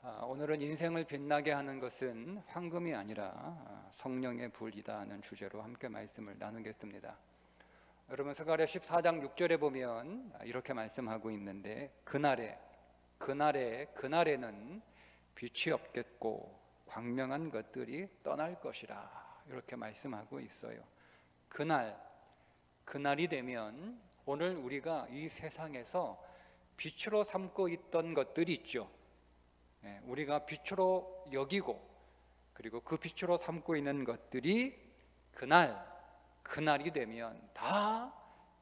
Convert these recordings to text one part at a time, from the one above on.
오늘은 인생을 빛나게 하는 것은 황금이 아니라 성령의 불이다 하는 주제로 함께 말씀을 나누겠습니다. 여러분, 스가랴 14장 6절에 보면 이렇게 말씀하고 있는데, 그날에는 빛이 없겠고 광명한 것들이 떠날 것이라, 이렇게 말씀하고 있어요. 그날이 되면 오늘 우리가 이 세상에서 빛으로 삼고 있던 것들이 있죠. 우리가 빛으로 여기고 그리고 그 빛으로 삼고 있는 것들이 그날이 되면 다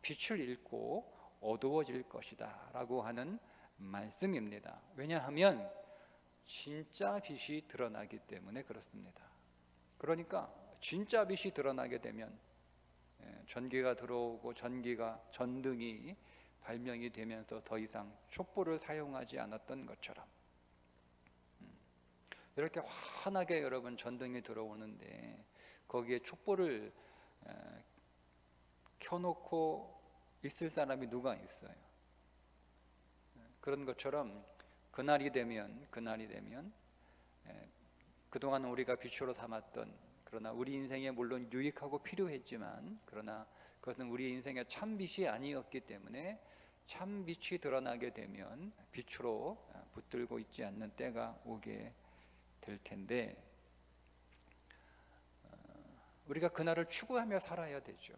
빛을 잃고 어두워질 것이다 라고 하는 말씀입니다. 왜냐하면 진짜 빛이 드러나기 때문에 그렇습니다. 그러니까 진짜 빛이 드러나게 되면 전기가 들어오고 전등이 발명이 되면서 더 이상 촛불을 사용하지 않았던 것처럼, 이렇게 환하게 여러분 전등이 들어오는데 거기에 촛불을 켜놓고 있을 사람이 누가 있어요? 그런 것처럼 그날이 되면 그동안 우리가 빛으로 삼았던, 그러나 우리 인생에 물론 유익하고 필요했지만 그러나 그것은 우리 인생의 참 빛이 아니었기 때문에 참 빛이 드러나게 되면 빛으로 붙들고 있지 않는 때가 오게 될 텐데, 우리가 그날을 추구하며 살아야 되죠.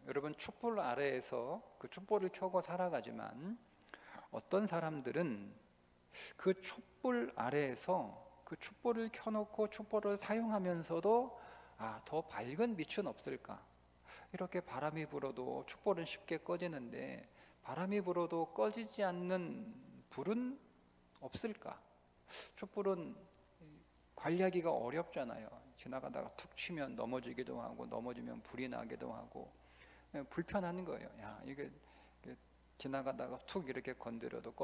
여러분, 촛불 아래에서 그 촛불을 켜고 살아가지만 어떤 사람들은 그 촛불 아래에서 그 촛불을 켜놓고 촛불을 사용하면서도 더 밝은 빛은 없을까? 이렇게 바람이 불어도 촛불은 쉽게 꺼지는데 바람이 불어도 꺼지지 않는 불은 없을까? 촛불은 관리하기가 어렵잖아요. 지나가다가 툭 치면 넘어지기도 하고 넘어지면 불이 나기도 하고 불편한 거예요. 이게 지나가다가 툭 이렇게 건드려도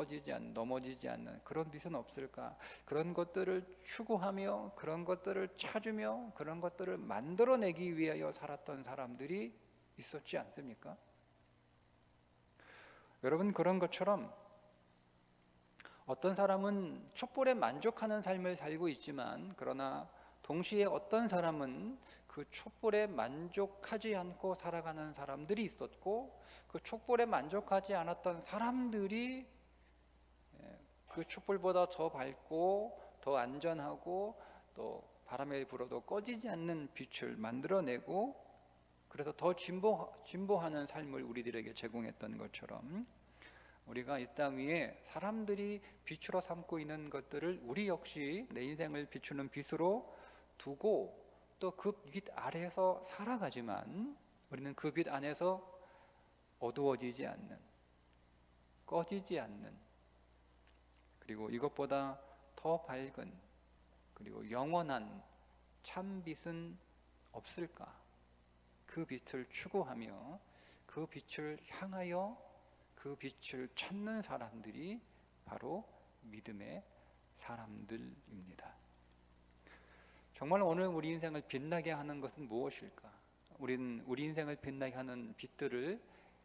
넘어지지 않는 그런 빛은 없을까? 그런 것들을 추구하며 그런 것들을 찾으며 그런 것들을 만들어내기 위하여 살았던 사람들이 있었지 않습니까? 여러분, 그런 것처럼 어떤 사람은 촛불에 만족하는 삶을 살고 있지만 그러나 동시에 어떤 사람은 그 촛불에 만족하지 않고 살아가는 사람들이 있었고, 그 촛불에 만족하지 않았던 사람들이 그 촛불보다 더 밝고 더 안전하고 또 바람에 불어도 꺼지지 않는 빛을 만들어내고, 그래서 더 진보하는 삶을 우리들에게 제공했던 것처럼 우리가 이 땅 위에 사람들이 빛으로 삼고 있는 것들을 우리 역시 내 인생을 비추는 빛으로 두고 또 그 빛 아래에서 살아가지만 우리는 그 빛 안에서 어두워지지 않는, 꺼지지 않는, 그리고 이것보다 더 밝은 그리고 영원한 참 빛은 없을까? 그 빛을 추구하며 그 빛을 향하여 그 빛을 찾는 사람들이 바로 믿음의 사람들입니다. 정말 오늘 우리 인생을 빛나게 하는 것은 무엇일까? 우리는 우리 인생을 빛나게 하는 빛들을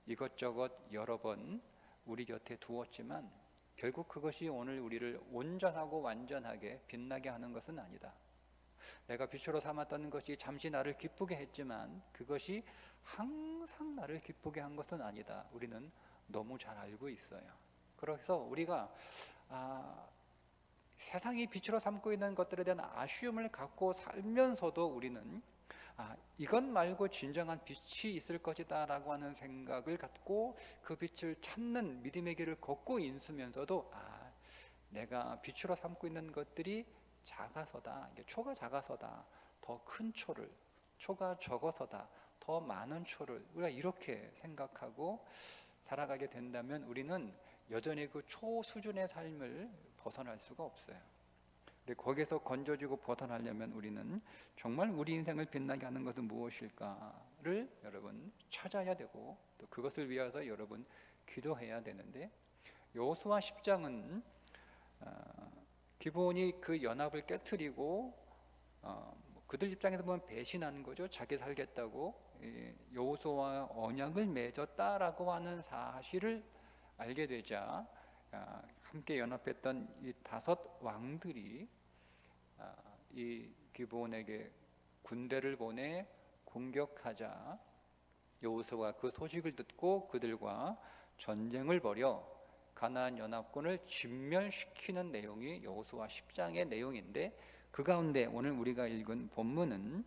이것저것 여러 번 우리 곁에 두었지만 결국 그것이 오늘 우리를 온전하고 완전하게 빛나게 하는 것은 아니다. 내가 빛으로 삼았던 것이 잠시 나를 기쁘게 했지만 그것이 항상 나를 기쁘게 한 것은 아니다. 우리는 너무 잘 알고 있어요. 그래서 우리가 세상이 빛으로 삼고 있는 것들에 대한 아쉬움을 갖고 살면서도 우리는 이것 말고 진정한 빛이 있을 것이다 라고 하는 생각을 갖고 그 빛을 찾는 믿음의 길을 걷고 있으면서도 내가 빛으로 삼고 있는 것들이 작아서다, 초가 작아서다, 더 큰 초가 적어서다, 더 많은 초를 우리가 이렇게 생각하고 살아가게 된다면 우리는 여전히 그 초 수준의 삶을 벗어날 수가 없어요. 거기에서 건져지고 벗어나려면 우리는 정말 우리 인생을 빛나게 하는 것은 무엇일까를 여러분 찾아야 되고 또 그것을 위해서 여러분 기도해야 되는데, 여호수아 10장은 기본이 그 연합을 깨트리고 그들 입장에서 보면 배신한 거죠. 자기 살겠다고 여호수아와 언약을 맺었다라고 하는 사실을 알게 되자 함께 연합했던 이 5 왕들이 이 기브온에게 군대를 보내 공격하자 여호수아가 그 소식을 듣고 그들과 전쟁을 벌여 가나안 연합군을 진멸시키는 내용이 여호수아 10장의 내용인데, 그 가운데 오늘 우리가 읽은 본문은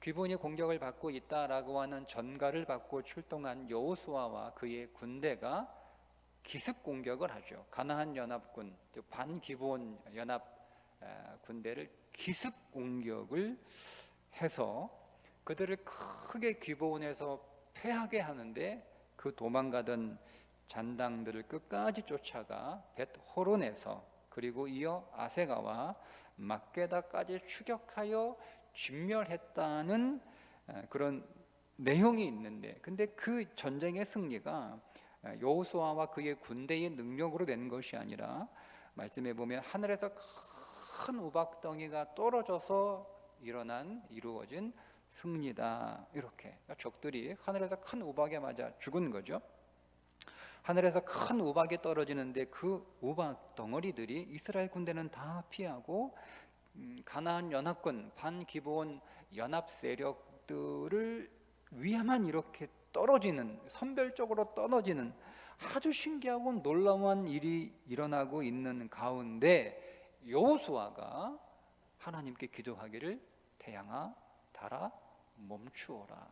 기브온이 공격을 받고 있다라고 하는 전가를 받고 출동한 여호수아와 그의 군대가 기습 공격을 하죠. 가나안 연합군, 반기브온 연합 군대를 기습 공격을 해서 그들을 크게 기브온에서 패하게 하는데, 그 도망가던 잔당들을 끝까지 쫓아가 벳호론에서 그리고 이어 아세가와 막게다까지 추격하여 진멸했다는 그런 내용이 있는데, 근데 그 전쟁의 승리가 여호수아와 그의 군대의 능력으로 된 것이 아니라 말씀에 보면 하늘에서 큰 우박덩이가 떨어져서 이루어진 승리다, 이렇게. 그러니까 적들이 하늘에서 큰 우박에 맞아 죽은 거죠. 하늘에서 큰 우박이 떨어지는데 그 우박 덩어리들이 이스라엘 군대는 다 피하고 가나안 연합군 반기브온 연합 세력들을 위에만 이렇게 떨어지는, 선별적으로 떨어지는 아주 신기하고 놀라운 일이 일어나고 있는 가운데 여호수아가 하나님께 기도하기를 태양아 달아 멈추어라,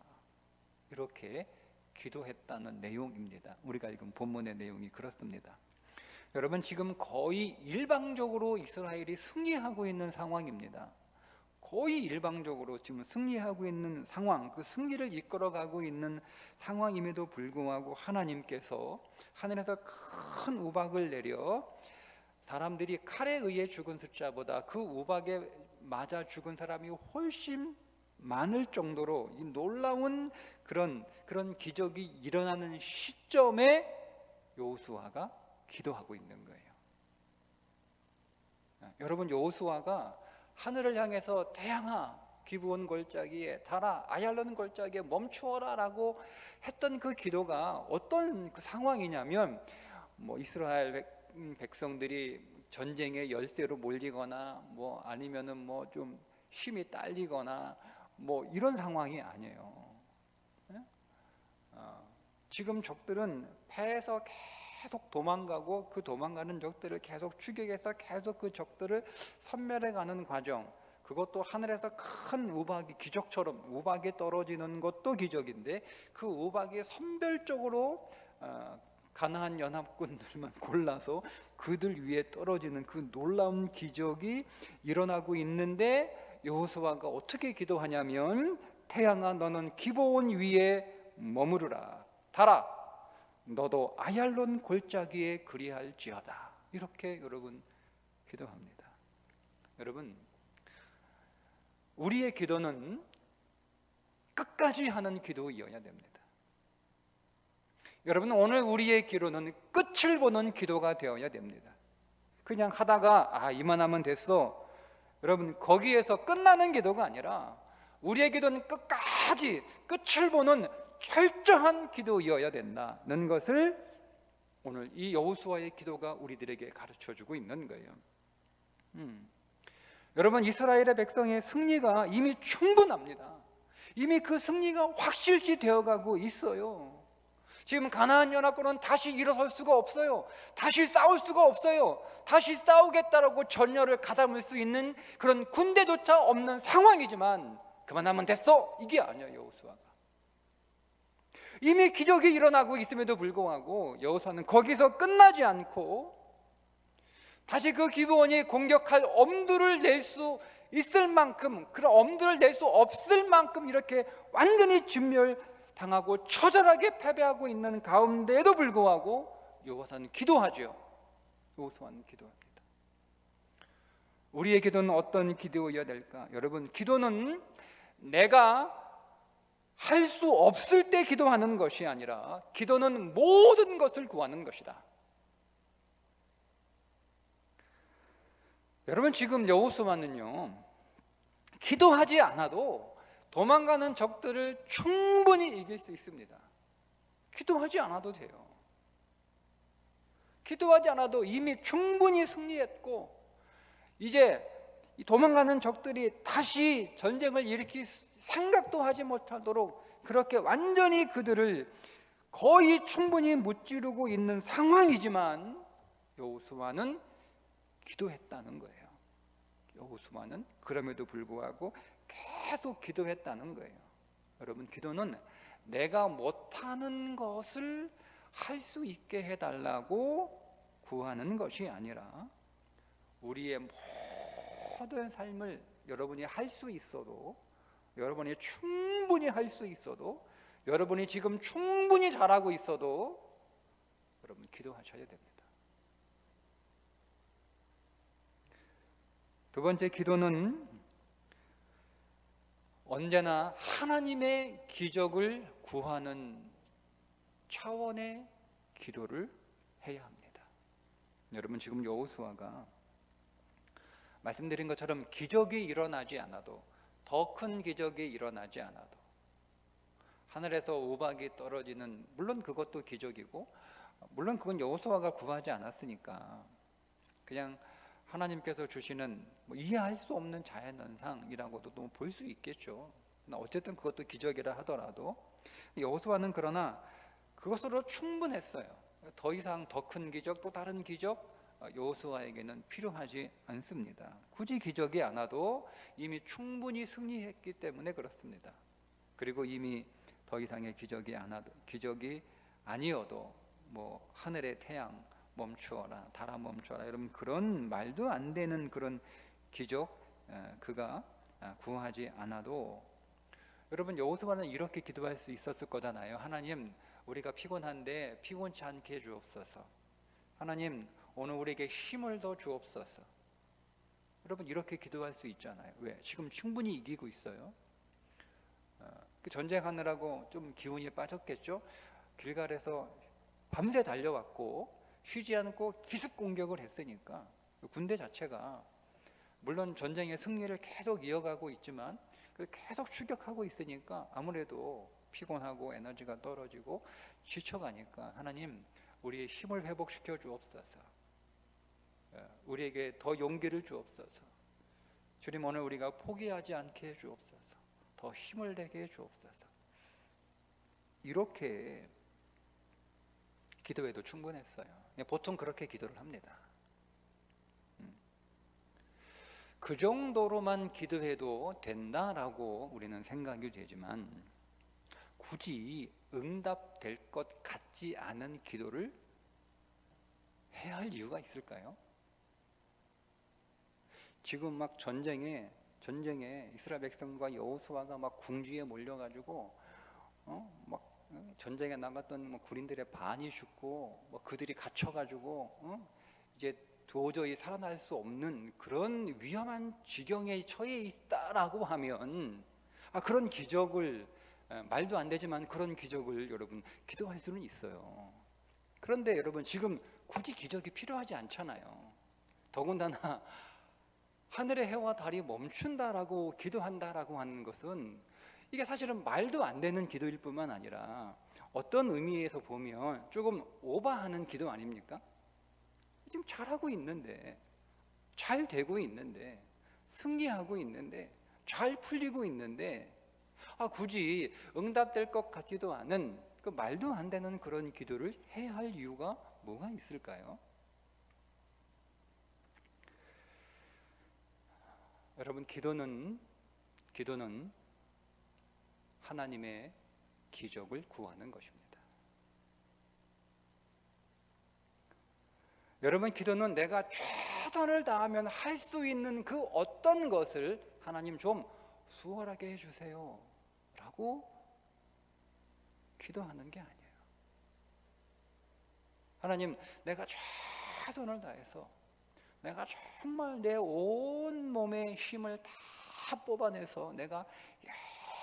이렇게 기도했다는 내용입니다. 우리가 읽은 본문의 내용이 그렇습니다. 여러분, 지금 거의 일방적으로 이스라엘이 승리하고 있는 상황입니다. 거의 일방적으로 지금 승리하고 있는 상황, 그 승리를 이끌어가고 있는 상황임에도 불구하고 하나님께서 하늘에서 큰 우박을 내려 사람들이 칼에 의해 죽은 숫자보다 그 우박에 맞아 죽은 사람이 훨씬 많을 정도로 이 놀라운 그런 기적이 일어나는 시점에 여호수아가 기도하고 있는 거예요. 여러분, 여호수아가 하늘을 향해서 태양아 기브온 골짜기에 달아 아얄론 골짜기에 멈추어라 라고 했던 그 기도가 어떤 그 상황이냐면, 이스라엘 백성들이 전쟁의 열세로 몰리거나 아니면은 좀 힘이 딸리거나 이런 상황이 아니에요. 지금 적들은 패해서 계속 도망가고 그 도망가는 적들을 계속 추격해서 계속 그 적들을 섬멸해가는 과정, 그것도 하늘에서 큰 우박이 기적처럼 우박이 떨어지는 것도 기적인데 그 우박이 선별적으로 가나안 연합군들만 골라서 그들 위에 떨어지는 그 놀라운 기적이 일어나고 있는데, 여호수아가 어떻게 기도하냐면 태양아 너는 기브온 위에 머무르라, 달아 너도 아얄론 골짜기에 그리할지어다, 이렇게 여러분 기도합니다. 여러분, 우리의 기도는 끝까지 하는 기도이어야 됩니다. 여러분, 오늘 우리의 기도는 끝을 보는 기도가 되어야 됩니다. 그냥 하다가 이만하면 됐어, 여러분, 거기에서 끝나는 기도가 아니라 우리의 기도는 끝까지 끝을 보는 철저한 기도이어야 된다는 것을 오늘 이 여호수아의 기도가 우리들에게 가르쳐주고 있는 거예요. 여러분, 이스라엘의 백성의 승리가 이미 충분합니다. 이미 그 승리가 확실시 되어가고 있어요. 지금 가나안 연합군은 다시 일어설 수가 없어요. 다시 싸울 수가 없어요. 다시 싸우겠다라고 전열을 가담을 수 있는 그런 군대조차 없는 상황이지만 그만하면 됐어, 이게 아니에요. 여호수아가 이미 기적이 일어나고 있음에도 불구하고 여호수아는 거기서 끝나지 않고 다시 그 기브온이 공격할 엄두를 낼 수 있을 만큼, 그런 엄두를 낼 수 없을 만큼 이렇게 완전히 진멸당하고 처절하게 패배하고 있는 가운데에도 불구하고 여호수아는 기도하죠. 여호수아는 기도합니다. 우리의 기도는 어떤 기도여야 될까? 여러분, 기도는 내가 할 수 없을 때 기도하는 것이 아니라 기도는 모든 것을 구하는 것이다. 여러분, 지금 여호수아는요, 기도하지 않아도 도망가는 적들을 충분히 이길 수 있습니다. 기도하지 않아도 돼요. 기도하지 않아도 이미 충분히 승리했고 이제 도망가는 적들이 다시 전쟁을 일으킬 생각도 하지 못하도록 그렇게 완전히 그들을 거의 충분히 무찌르고 있는 상황이지만 여호수아는 기도했다는 거예요. 여호수아는 그럼에도 불구하고 계속 기도했다는 거예요. 여러분, 기도는 내가 못하는 것을 할 수 있게 해달라고 구하는 것이 아니라 우리의 모든 삶을 여러분이 할 수 있어도, 여러분이 충분히 할 수 있어도, 여러분이 지금 충분히 잘하고 있어도 여러분 기도하셔야 됩니다. 두 번째, 기도는 언제나 하나님의 기적을 구하는 차원의 기도를 해야 합니다. 여러분, 지금 여호수아가 말씀드린 것처럼 기적이 일어나지 않아도, 더 큰 기적이 일어나지 않아도, 하늘에서 우박이 떨어지는, 물론 그것도 기적이고 물론 그건 여호수아가 구하지 않았으니까 그냥 하나님께서 주시는 이해할 수 없는 자연현상이라고도 볼 수 있겠죠. 어쨌든 그것도 기적이라 하더라도 여호수아는 그러나 그것으로 충분했어요. 더 이상 더 큰 기적, 또 다른 기적 여호수아에게는 필요하지 않습니다. 굳이 기적이 안 와도 이미 충분히 승리했기 때문에 그렇습니다. 그리고 이미 더 이상의 기적이 아니어도 하늘의 태양 멈추어라, 달아 멈추어라, 여러분 그런 말도 안 되는 그런 기적 그가 구하지 않아도 여러분 여호수아는 이렇게 기도할 수 있었을 거잖아요. 하나님, 우리가 피곤한데 피곤치 않게 해주옵소서. 하나님, 오늘 우리에게 힘을 더 주옵소서. 여러분 이렇게 기도할 수 있잖아요. 왜? 지금 충분히 이기고 있어요. 전쟁하느라고 좀 기운이 빠졌겠죠. 길갈에서 밤새 달려왔고 쉬지 않고 기습 공격을 했으니까 군대 자체가 물론 전쟁의 승리를 계속 이어가고 있지만 계속 추격하고 있으니까 아무래도 피곤하고 에너지가 떨어지고 지쳐가니까 하나님, 우리의 힘을 회복시켜 주옵소서. 우리에게 더 용기를 주옵소서. 주님, 오늘 우리가 포기하지 않게 해 주옵소서. 더 힘을 내게 해 주옵소서. 이렇게 기도해도 충분했어요. 보통 그렇게 기도를 합니다. 그 정도로만 기도해도 된다라고 우리는 생각이 되지만 굳이 응답될 것 같지 않은 기도를 해야 할 이유가 있을까요? 지금 막 전쟁에 이스라엘 백성과 여호수아가 막 궁지에 몰려가지고 전쟁에 나갔던 군인들의 반이 죽고 그들이 갇혀가지고 이제 도저히 살아날 수 없는 그런 위험한 지경에 처해 있다라고 하면 그런 기적을, 말도 안 되지만 그런 기적을 여러분 기도할 수는 있어요. 그런데 여러분 지금 굳이 기적이 필요하지 않잖아요. 더군다나 하늘의 해와 달이 멈춘다라고 기도한다라고 하는 것은 이게 사실은 말도 안 되는 기도일 뿐만 아니라 어떤 의미에서 보면 조금 오버하는 기도 아닙니까? 지금 잘하고 있는데, 잘 되고 있는데, 승리하고 있는데, 잘 풀리고 있는데 굳이 응답될 것 같지도 않은 그 말도 안 되는 그런 기도를 해야 할 이유가 뭐가 있을까요? 여러분, 기도는 하나님의 기적을 구하는 것입니다. 여러분, 기도는 내가 최선을 다하면 할 수 있는 그 어떤 것을 하나님 좀 수월하게 해주세요 라고 기도하는 게 아니에요. 하나님, 내가 최선을 다해서 내가 정말 내 온 몸의 힘을 다 뽑아내서 내가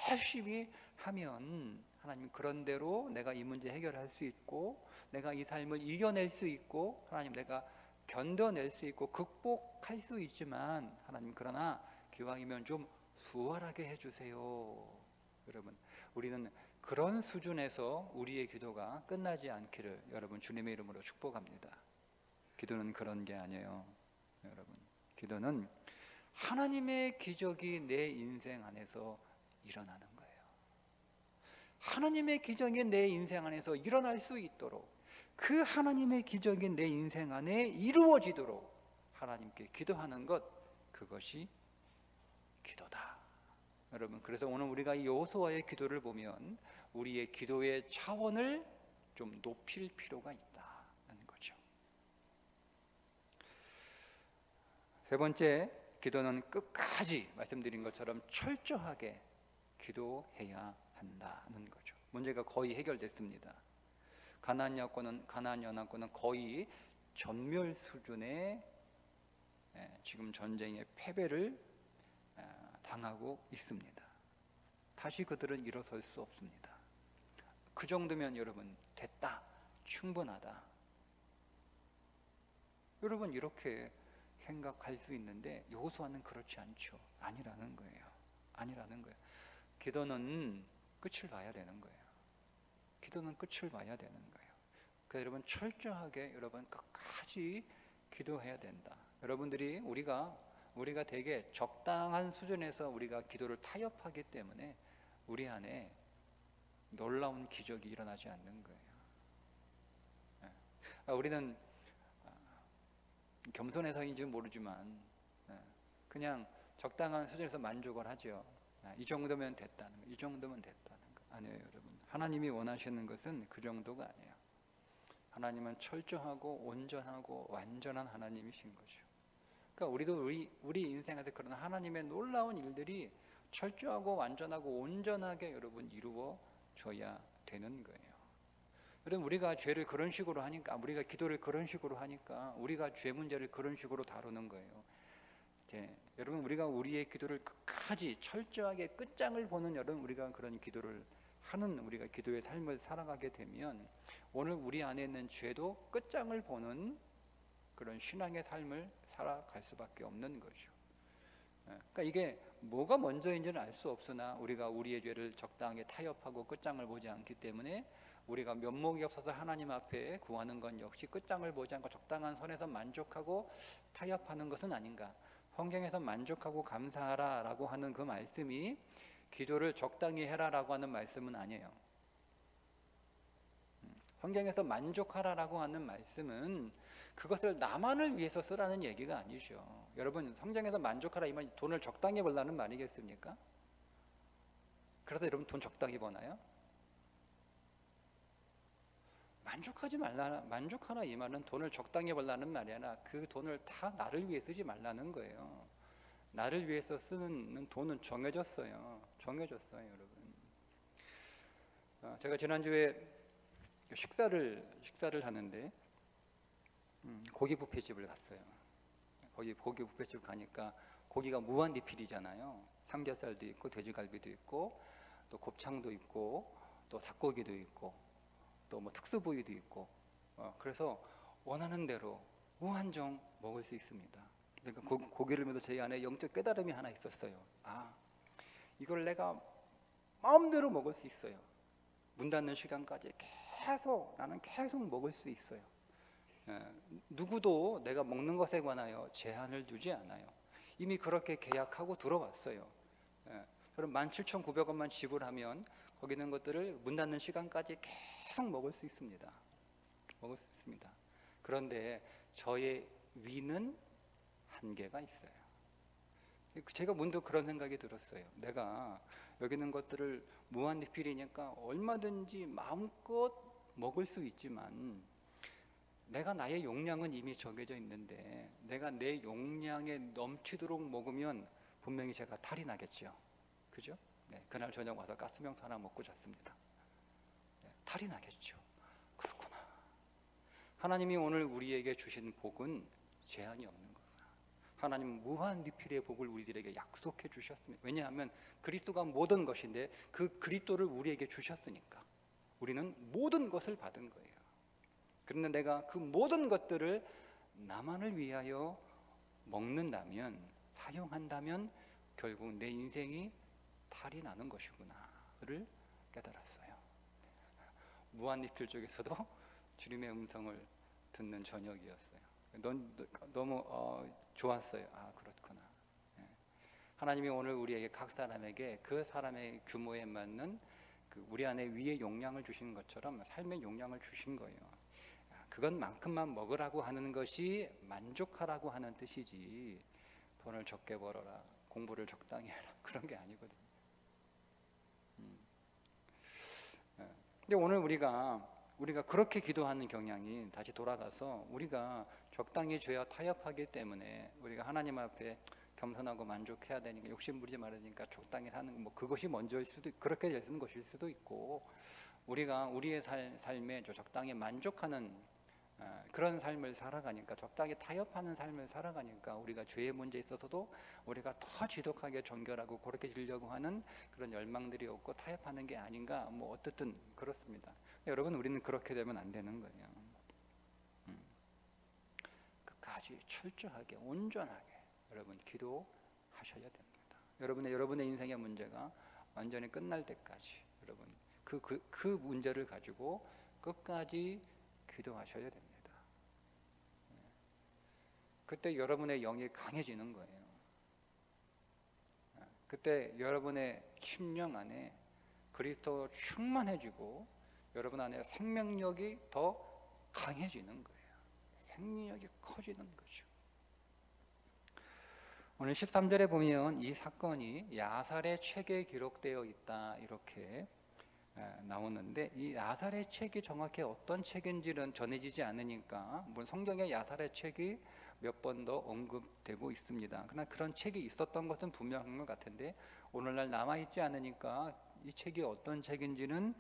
열심히 하면 하나님 그런 대로 내가 이 문제 해결할 수 있고 내가 이 삶을 이겨낼 수 있고 하나님 내가 견뎌낼 수 있고 극복할 수 있지만 하나님 그러나 기왕이면 좀 수월하게 해주세요. 여러분, 우리는 그런 수준에서 우리의 기도가 끝나지 않기를 여러분 주님의 이름으로 축복합니다. 기도는 그런 게 아니에요. 여러분, 기도는 하나님의 기적이 내 인생 안에서 일어나는 거예요. 하나님의 기적이 내 인생 안에서 일어날 수 있도록, 그 하나님의 기적이 내 인생 안에 이루어지도록 하나님께 기도하는 것, 그것이 기도다. 여러분, 그래서 오늘 우리가 이 여호수아의 기도를 보면 우리의 기도의 차원을 좀 높일 필요가 있다는 거죠. 세 번째, 기도는 끝까지 말씀드린 것처럼 철저하게 기도해야 한다는 거죠. 문제가 거의 해결됐습니다. 가나안 연합군은 거의 전멸 수준의 지금 전쟁의 패배를 당하고 있습니다. 다시 그들은 일어설 수 없습니다. 그 정도면 여러분, 됐다, 충분하다, 여러분 이렇게 생각할 수 있는데 여호수아는 그렇지 않죠. 아니라는 거예요. 기도는 끝을 봐야 되는 거예요. 기도는 끝을 봐야 되는 거예요. 그래서 여러분, 철저하게 여러분 끝까지 기도해야 된다. 여러분들이 우리가 되게 적당한 수준에서 우리가 기도를 타협하기 때문에 우리 안에 놀라운 기적이 일어나지 않는 거예요. 우리는 겸손해서인지 모르지만 그냥 적당한 수준에서 만족을 하죠. 이 정도면 됐다는 거, 이 정도면 됐다는 거. 아니에요, 여러분. 하나님이 원하시는 것은 그 정도가 아니에요. 하나님은 철저하고 온전하고 완전한 하나님이신 거죠. 그러니까 우리도 우리 인생에서 그런 하나님의 놀라운 일들이 철저하고 완전하고 온전하게 여러분 이루어져야 되는 거예요. 여러분, 우리가 죄를 그런 식으로 하니까, 우리가 기도를 그런 식으로 하니까 우리가 죄 문제를 그런 식으로 다루는 거예요. 여러분, 우리가 우리의 기도를 끝까지 철저하게 끝장을 보는 여러분, 우리가 그런 기도를 하는 우리가 기도의 삶을 살아가게 되면 오늘 우리 안에 있는 죄도 끝장을 보는 그런 신앙의 삶을 살아갈 수밖에 없는 거죠. 그러니까 이게 뭐가 먼저인지는 알 수 없으나 우리가 우리의 죄를 적당하게 타협하고 끝장을 보지 않기 때문에 우리가 면목이 없어서 하나님 앞에 구하는 건 역시 끝장을 보지 않고 적당한 선에서 만족하고 타협하는 것은 아닌가. 성경에서 만족하고 감사하라 라고 하는 그 말씀이 기도를 적당히 해라 라고 하는 말씀은 아니에요. 성경에서 만족하라라고 하는 말씀은 그것을 나만을 위해서 쓰라는 얘기가 아니죠. 여러분, 성경에서 만족하라 이 말이 돈을 적당히 벌라는 말이겠습니까? 그래서 여러분 돈 적당히 버나요? 만족하지 말라, 만족하라 이 말은 돈을 적당히 벌라는 말이 아니라 그 돈을 다 나를 위해 쓰지 말라는 거예요. 나를 위해서 쓰는 돈은 정해졌어요. 여러분. 제가 지난주에 식사를 하는데 고기 뷔페집을 갔어요. 거기 고기 뷔페집 가니까 고기가 무한 리필이잖아요. 삼겹살도 있고 돼지갈비도 있고 또 곱창도 있고 또 닭고기도 있고 또 뭐 특수 부위도 있고 그래서 원하는 대로 무한정 먹을 수 있습니다. 그러니까 고기를 먹어도 제 안에 영적 깨달음이 하나 있었어요. 이걸 내가 마음대로 먹을 수 있어요. 문 닫는 시간까지 나는 계속 먹을 수 있어요. 누구도 내가 먹는 것에 관하여 제한을 두지 않아요. 이미 그렇게 계약하고 들어왔어요. 그럼 17,900원만 지불하면 거기 있는 것들을 문 닫는 시간까지 계속 먹을 수 있습니다. 그런데 저의 위는 한계가 있어요. 제가 문득 그런 생각이 들었어요. 내가 여기 있는 것들을 무한 리필이니까 얼마든지 마음껏 먹을 수 있지만 내가 나의 용량은 이미 정해져 있는데 내가 내 용량에 넘치도록 먹으면 분명히 제가 탈이 나겠죠. 그죠? 그날 저녁 와서 가스명수 하나 먹고 잤습니다. 탈이 나겠죠. 그렇구나. 하나님이 오늘 우리에게 주신 복은 제한이 없는 거구나. 하나님은 무한 리필의 복을 우리들에게 약속해 주셨습니다. 왜냐하면 그리스도가 모든 것인데 그 그리스도를 우리에게 주셨으니까 우리는 모든 것을 받은 거예요. 그런데 내가 그 모든 것들을 나만을 위하여 먹는다면, 사용한다면 결국 내 인생이 탈이 나는 것이구나를 깨달았어요. 무한리필 쪽에서도 주님의 음성을 듣는 저녁이었어요. 너무 좋았어요. 아, 그렇구나. 예. 하나님이 오늘 우리에게 각 사람에게 그 사람의 규모에 맞는 우리 안에 위의 용량을 주신 것처럼 삶의 용량을 주신 거예요. 그것만큼만 먹으라고 하는 것이 만족하라고 하는 뜻이지, 돈을 적게 벌어라, 공부를 적당히 해라, 그런 게 아니거든요. 근데 오늘 우리가 그렇게 기도하는 경향이, 다시 돌아가서 우리가 적당히 죄와 타협하기 때문에 우리가 하나님 앞에 겸손하고 만족해야 되니까, 욕심 부리지 말으니까 적당히 사는 그것이 먼저일 수도, 그렇게 되는 것일 수도 있고, 우리가 우리의 삶에 적당히 만족하는 그런 삶을 살아가니까, 적당히 타협하는 삶을 살아가니까 우리가 죄의 문제에 있어서도 우리가 더 지독하게 정결하고 그렇게 지려고 하는 그런 열망들이 없고 타협하는 게 아닌가, 어떻든 그렇습니다. 여러분, 우리는 그렇게 되면 안 되는 거예요. 끝까지 철저하게 온전하게 여러분 기도하셔야 됩니다. 여러분의 인생의 문제가 완전히 끝날 때까지 여러분 그 문제를 가지고 끝까지 기도하셔야 됩니다. 그때 여러분의 영이 강해지는 거예요. 그때 여러분의 심령 안에 그리스도 충만해지고 여러분 안에 생명력이 더 강해지는 거예요. 생명력이 커지는 거죠. 오늘 13절에 보면 이 사건이 야살의 책에 기록되어 있다, 이렇게 나오는데, 이 야살의 책이 정확히 어떤 책인지는 전해지지 않으니까, 물론 성경에 야살의 책이 몇 번 더 언급되고 있습니다. 그러나 그런 책이 있었던 것은 분명한 것 같은데, 오늘날 남아있지 않으니까 이 책이 어떤 책인지는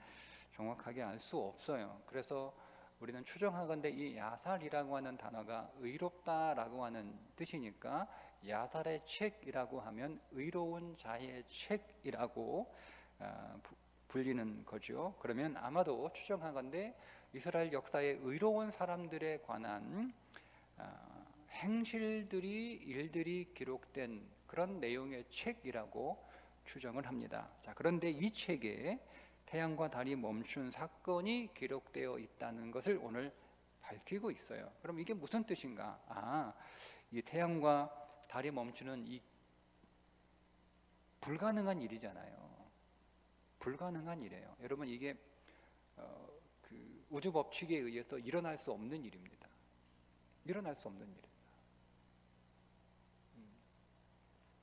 정확하게 알 수 없어요. 그래서 우리는 추정하건대 이 야살이라고 하는 단어가 의롭다라고 하는 뜻이니까 야살의 책이라고 하면 의로운 자의 책이라고 불리는 거죠. 그러면 아마도 추정하건대 이스라엘 역사의 의로운 사람들에 관한 행실들이, 일들이 기록된 그런 내용의 책이라고 추정을 합니다. 자, 그런데 이 책에 태양과 달이 멈춘 사건이 기록되어 있다는 것을 오늘 밝히고 있어요. 그럼 이게 무슨 뜻인가? 이 태양과 달이 멈추는 이 불가능한 일이잖아요. 불가능한 일이에요. 여러분, 이게 우주 법칙에 의해서 일어날 수 없는 일입니다. 일어날 수 없는 일입니다.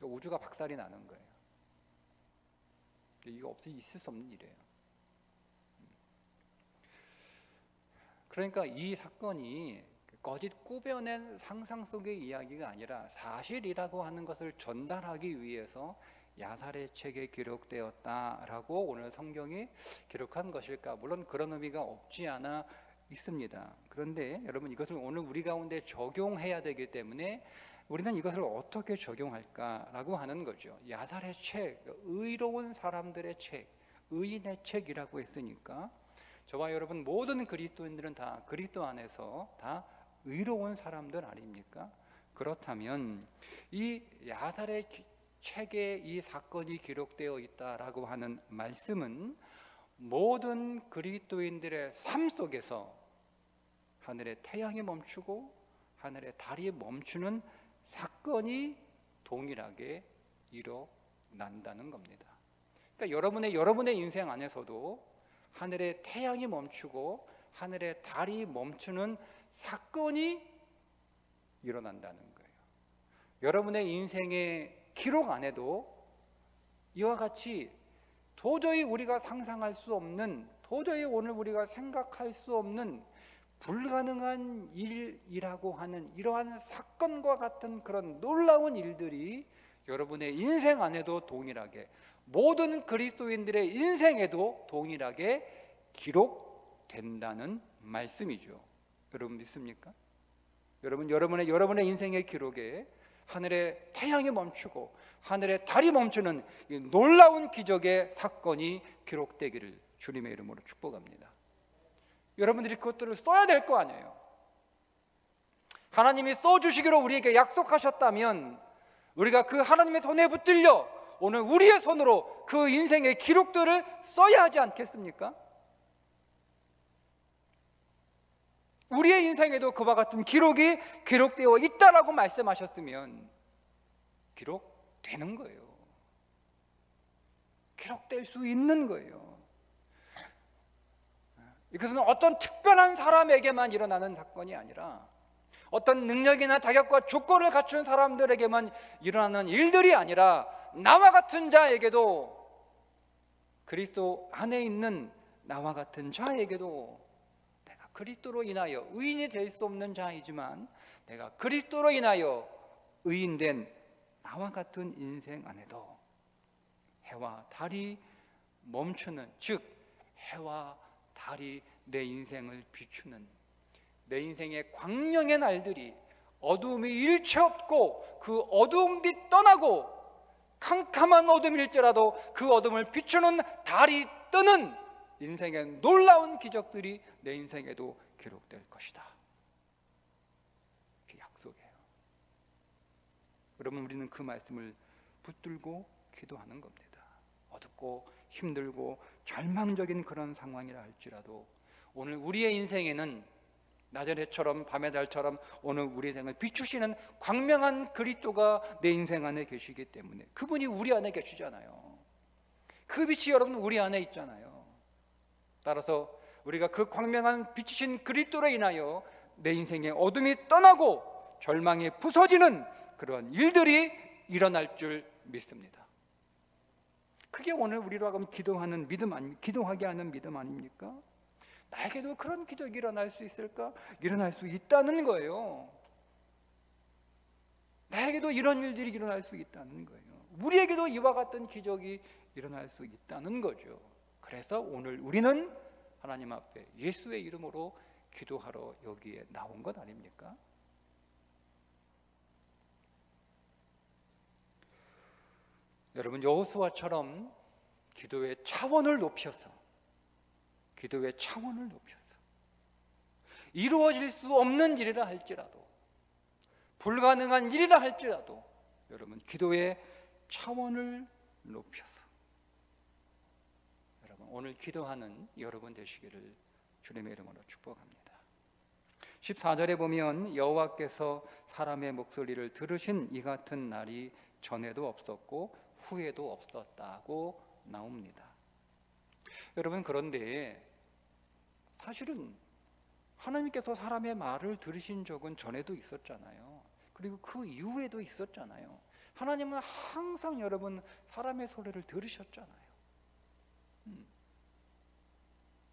우주가 박살이 나는 거예요. 이거 있을 수 없는 일이에요. 그러니까 이 사건이 거짓 꾸며낸 상상 속의 이야기가 아니라 사실이라고 하는 것을 전달하기 위해서 야살의 책에 기록되었다라고 오늘 성경이 기록한 것일까? 물론 그런 의미가 없지 않아 있습니다. 그런데 여러분, 이것을 오늘 우리 가운데 적용해야 되기 때문에 우리는 이것을 어떻게 적용할까라고 하는 거죠. 야살의 책, 의로운 사람들의 책, 의인의 책이라고 했으니까 저와 여러분 모든 그리스도인들은 다 그리스도 안에서 다 의로운 사람들 아닙니까? 그렇다면 이 야살의 책에 이 사건이 기록되어 있다라고 하는 말씀은 모든 그리스도인들의 삶 속에서 하늘의 태양이 멈추고 하늘의 달이 멈추는 사건이 동일하게 일어난다는 겁니다. 그러니까 여러분의 인생 안에서도 하늘의 태양이 멈추고 하늘의 달이 멈추는 사건이 일어난다는 거예요. 여러분의 인생의 기록 안에도 이와 같이 도저히 우리가 상상할 수 없는, 도저히 오늘 우리가 생각할 수 없는 불가능한 일이라고 하는 이러한 사건과 같은 그런 놀라운 일들이 여러분의 인생 안에도 동일하게, 모든 그리스도인들의 인생에도 동일하게 기록된다는 말씀이죠. 여러분 믿습니까? 여러분의 인생의 기록에 하늘의 태양이 멈추고 하늘의 달이 멈추는 이 놀라운 기적의 사건이 기록되기를 주님의 이름으로 축복합니다. 여러분들이 그것들을 써야 될 거 아니에요. 하나님이 써주시기로 우리에게 약속하셨다면 우리가 그 하나님의 손에 붙들려 오늘 우리의 손으로 그 인생의 기록들을 써야 하지 않겠습니까? 우리의 인생에도 그와 같은 기록이 기록되어 있다라고 말씀하셨으면 기록되는 거예요. 기록될 수 있는 거예요. 이것은 어떤 특별한 사람에게만 일어나는 사건이 아니라 어떤 능력이나 자격과 조건을 갖춘 사람들에게만 일어나는 일들이 아니라 나와 같은 자에게도, 그리스도 안에 있는 나와 같은 자에게도, 내가 그리스도로 인하여 의인이 될 수 없는 자이지만 내가 그리스도로 인하여 의인된 나와 같은 인생 안에도 해와 달이 멈추는, 즉 해와 달이 내 인생을 비추는, 내 인생의 광명의 날들이 어두움이 일체 없고 그 어두움이 떠나고 캄캄한 어둠일지라도 그 어둠을 비추는 달이 뜨는 인생의 놀라운 기적들이 내 인생에도 기록될 것이다. 그 약속이에요. 여러분, 우리는 그 말씀을 붙들고 기도하는 겁니다. 어둡고 힘들고 절망적인 그런 상황이라 할지라도 오늘 우리의 인생에는 낮의 해처럼 밤의 달처럼 오늘 우리 인생을 비추시는 광명한 그리스도가 내 인생 안에 계시기 때문에, 그분이 우리 안에 계시잖아요. 그 빛이 여러분 우리 안에 있잖아요. 따라서 우리가 그 광명한 빛이신 그리스도로 인하여 내 인생의 어둠이 떠나고 절망이 부서지는 그런 일들이 일어날 줄 믿습니다. 그게 오늘 우리로 하여금 기도하는 믿음, 기도하게 하는 믿음 아닙니까? 나에게도 그런 기적이 일어날 수 있을까? 일어날 수 있다는 거예요. 나에게도 이런 일들이 일어날 수 있다는 거예요. 우리에게도 이와 같은 기적이 일어날 수 있다는 거죠. 그래서 오늘 우리는 하나님 앞에 예수의 이름으로 기도하러 여기에 나온 것 아닙니까? 여러분, 여호수아처럼 기도의 차원을 높여서 이루어질 수 없는 일이라 할지라도, 불가능한 일이라 할지라도 여러분 기도의 차원을 높여서 여러분 오늘 기도하는 여러분 되시기를 주님의 이름으로 축복합니다. 14절에 보면 여호와께서 사람의 목소리를 들으신 이 같은 날이 전에도 없었고 후에도 없었다고 나옵니다. 여러분, 그런데 사실은 하나님께서 사람의 말을 들으신 적은 전에도 있었잖아요. 그리고 그 이후에도 있었잖아요. 하나님은 항상 여러분 사람의 소리를 들으셨잖아요.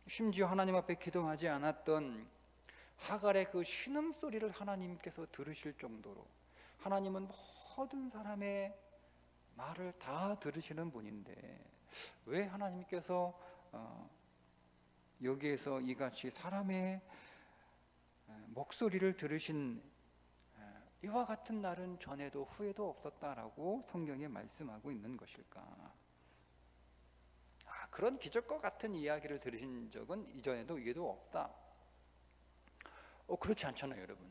심지어 하나님 앞에 기도하지 않았던 하갈의 그 신음소리를 하나님께서 들으실 정도로 하나님은 모든 사람의 말을 다 들으시는 분인데 왜 하나님께서 여기에서 이같이 사람의 목소리를 들으신 이와 같은 날은 전에도 후에도 없었다라고 성경에 말씀하고 있는 것일까? 그런 기적과 같은 이야기를 들으신 적은 이전에도 이게도 없다. 그렇지 않잖아요, 여러분.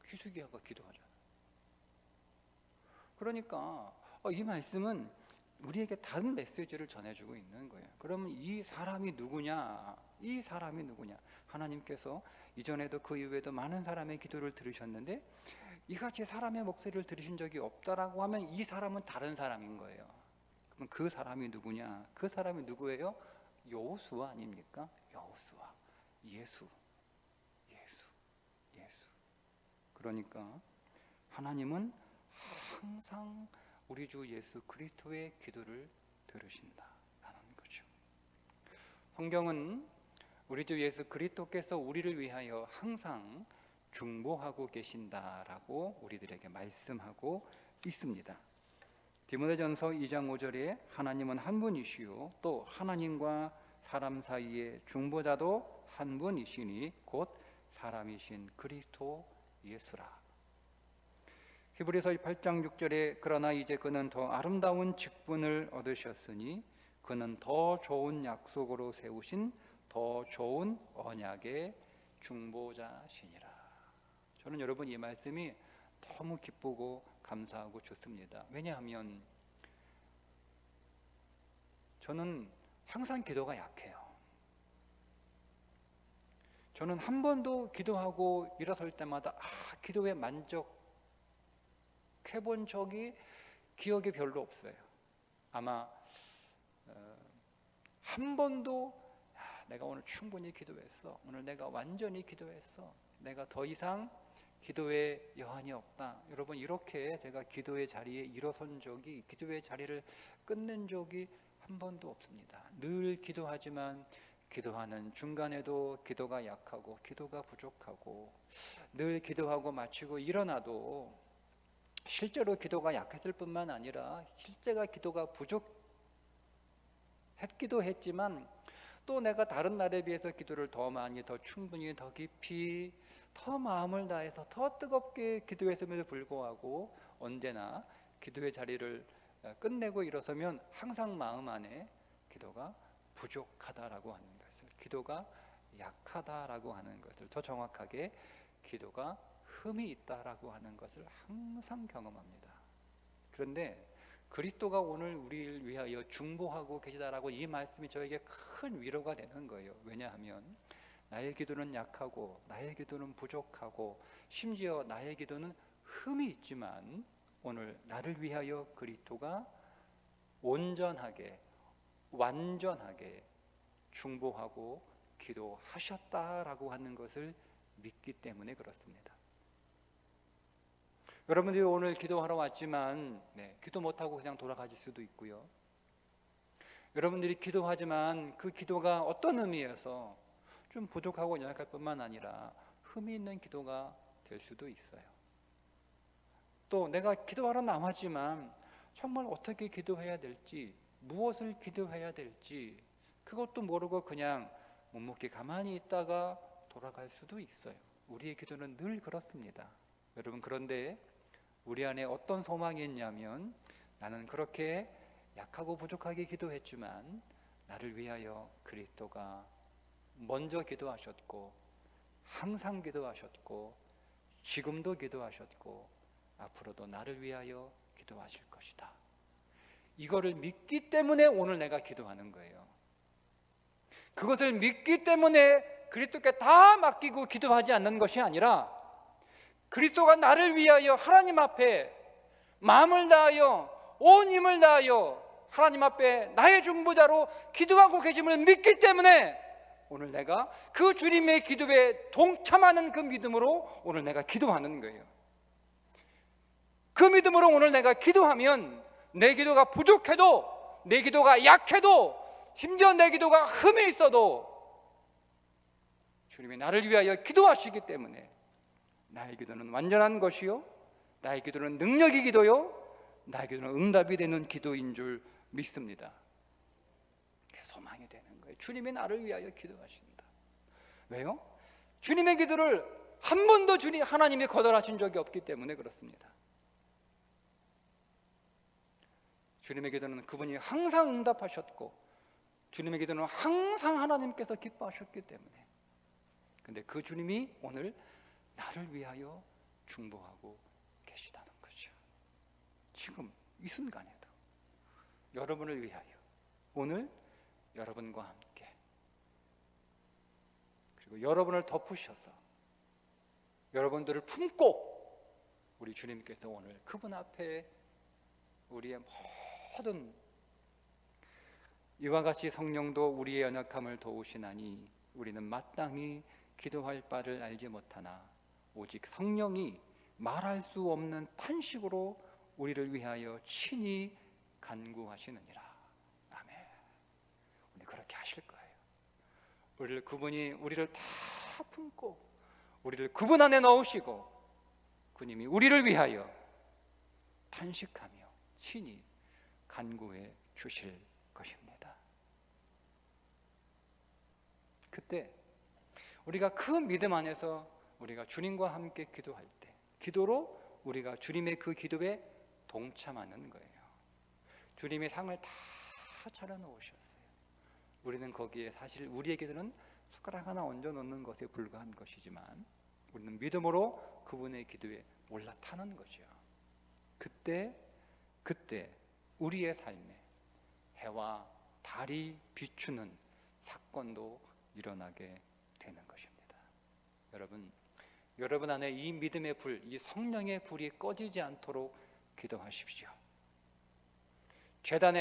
희숙이가 기도하잖아. 그러니까 이 말씀은 우리에게 다른 메시지를 전해주고 있는 거예요. 그러면 이 사람이 누구냐? 이 사람이 누구냐? 하나님께서 이전에도 그 이후에도 많은 사람의 기도를 들으셨는데 이같이 사람의 목소리를 들으신 적이 없다라고 하면 이 사람은 다른 사람인 거예요. 그럼 그 사람이 누구냐? 그 사람이 누구예요? 여호수아 아닙니까? 여호수아, 예수. 그러니까 하나님은 항상 우리 주 예수 그리스도의 기도를 들으신다라는 거죠. 성경은 우리 주 예수 그리스도께서 우리를 위하여 항상 중보하고 계신다라고 우리들에게 말씀하고 있습니다. 디모데전서 2장 5절에 하나님은 한 분이시요 또 하나님과 사람 사이의 중보자도 한 분이시니 곧 사람이신 그리스도 예수라. 히브리서 8장 6절에 그러나 이제 그는 더 아름다운 직분을 얻으셨으니 그는 더 좋은 약속으로 세우신 더 좋은 언약의 중보자시니라. 저는 여러분 이 말씀이 너무 기쁘고 감사하고 좋습니다. 왜냐하면 저는 항상 기도가 약해요. 저는 한 번도 기도하고 일어설 때마다 기도에 만족해본 적이 기억에 별로 없어요. 아마 한 번도 내가 오늘 충분히 기도했어, 오늘 내가 완전히 기도했어, 내가 더 이상 기도에 여한이 없다, 여러분 이렇게 제가 기도의 자리에 일어선 적이, 기도의 자리를 끝낸 적이 한 번도 없습니다. 늘 기도하지만 기도하는 중간에도 기도가 약하고 기도가 부족하고, 늘 기도하고 마치고 일어나도 실제로 기도가 약했을 뿐만 아니라 실제가 기도가 부족했기도 했지만 또 내가 다른 날에 비해서 기도를 더 많이, 더 충분히, 더 깊이, 더 마음을 다해서 더 뜨겁게 기도했음에도 불구하고 언제나 기도의 자리를 끝내고 일어서면 항상 마음 안에 기도가 부족하다라고 하는 것을, 기도가 약하다라고 하는 것을, 더 정확하게 기도가 흠이 있다라고 하는 것을 항상 경험합니다. 그런데 그리스도가 오늘 우리를 위하여 중보하고 계시다라고 이 말씀이 저에게 큰 위로가 되는 거예요. 왜냐하면 나의 기도는 약하고 나의 기도는 부족하고 심지어 나의 기도는 흠이 있지만 오늘 나를 위하여 그리스도가 온전하게 완전하게 중보하고 기도하셨다라고 하는 것을 믿기 때문에 그렇습니다. 여러분들이 오늘 기도하러 왔지만 기도 못하고 그냥 돌아가실 수도 있고요. 여러분들이 기도하지만 그 기도가 어떤 의미에서 좀 부족하고 연약할 뿐만 아니라 흠이 있는 기도가 될 수도 있어요. 또 내가 기도하러 나왔지만 정말 어떻게 기도해야 될지, 무엇을 기도해야 될지 그것도 모르고 그냥 묵묵히 가만히 있다가 돌아갈 수도 있어요. 우리의 기도는 늘 그렇습니다. 여러분, 그런데 우리 안에 어떤 소망이 있냐면, 나는 그렇게 약하고 부족하게 기도했지만 나를 위하여 그리스도가 먼저 기도하셨고 항상 기도하셨고 지금도 기도하셨고 앞으로도 나를 위하여 기도하실 것이다. 이거를 믿기 때문에 오늘 내가 기도하는 거예요. 그것을 믿기 때문에 그리스도께 다 맡기고 기도하지 않는 것이 아니라, 그리스도가 나를 위하여 하나님 앞에 마음을 다하여 온 힘을 다하여 하나님 앞에 나의 중보자로 기도하고 계심을 믿기 때문에 오늘 내가 그 주님의 기도에 동참하는 그 믿음으로 오늘 내가 기도하는 거예요. 그 믿음으로 오늘 내가 기도하면 내 기도가 부족해도, 내 기도가 약해도, 심지어 내 기도가 흠이 있어도 주님이 나를 위하여 기도하시기 때문에 나의 기도는 완전한 것이요, 나의 기도는 능력이 기도요, 나의 기도는 응답이 되는 기도인 줄 믿습니다. 그게 소망이 되는 거예요. 주님이 나를 위하여 기도하신다. 왜요? 주님의 기도를 한 번도 하나님이 거절하신 적이 없기 때문에 그렇습니다. 주님의 기도는 그분이 항상 응답하셨고 주님의 기도는 항상 하나님께서 기뻐하셨기 때문에, 그런데 그 주님이 오늘 나를 위하여 중보하고 계시다는 거죠. 지금 이 순간에도 여러분을 위하여 오늘 여러분과 함께, 그리고 여러분을 덮으셔서 여러분들을 품고 우리 주님께서 오늘 그분 앞에 우리의 모든 이와 같이 성령도 우리의 연약함을 도우시나니 우리는 마땅히 기도할 바를 알지 못하나 오직 성령이 말할 수 없는 탄식으로 우리를 위하여 친히 간구하시느니라. 아멘. 우리 그렇게 하실 거예요. 그분이 우리를 다 품고 우리를 그분 안에 넣으시고 그님이 우리를 위하여 탄식하며 친히 간구해 주실 것입니다. 그때 우리가 그 믿음 안에서 우리가 주님과 함께 기도할 때, 기도로 우리가 주님의 그 기도에 동참하는 거예요. 주님의 상을 다 차려놓으셨어요. 우리는 거기에 사실 우리의 기도는 숟가락 하나 얹어 놓는 것에 불과한 것이지만 우리는 믿음으로 그분의 기도에 올라타는 거죠. 그때 우리의 삶에 해와 달이 비추는 사건도 일어나게 되는 것입니다. 여러분 안에 이 믿음의 불, 이 성령의 불이 꺼지지 않도록 기도하십시오.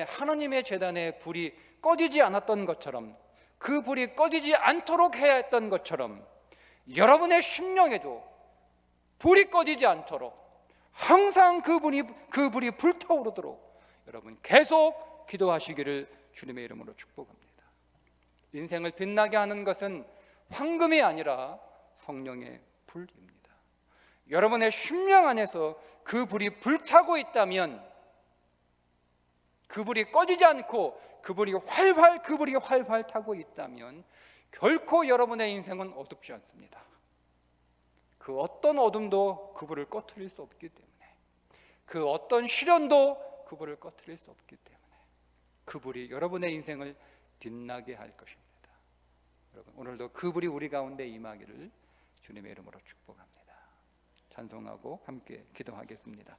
하나님의 제단의 불이 꺼지지 않았던 것처럼, 그 불이 꺼지지 않도록 해야 했던 것처럼, 여러분의 심령에도 불이 꺼지지 않도록 항상 그 불이 불타오르도록 여러분 계속 기도하시기를 주님의 이름으로 축복합니다. 인생을 빛나게 하는 것은 황금이 아니라 성령의 불입니다. 여러분의 심령 안에서 그 불이 불타고 있다면, 그 불이 꺼지지 않고 그 불이 활활 타고 있다면 결코 여러분의 인생은 어둡지 않습니다. 그 어떤 어둠도 그 불을 꺼트릴 수 없기 때문에, 그 어떤 시련도 그 불을 꺼트릴 수 없기 때문에 그 불이 여러분의 인생을 빛나게 할 것입니다. 여러분, 오늘도 그 불이 우리 가운데 임하기를 주님의 이름으로 축복합니다. 찬송하고 함께 기도하겠습니다.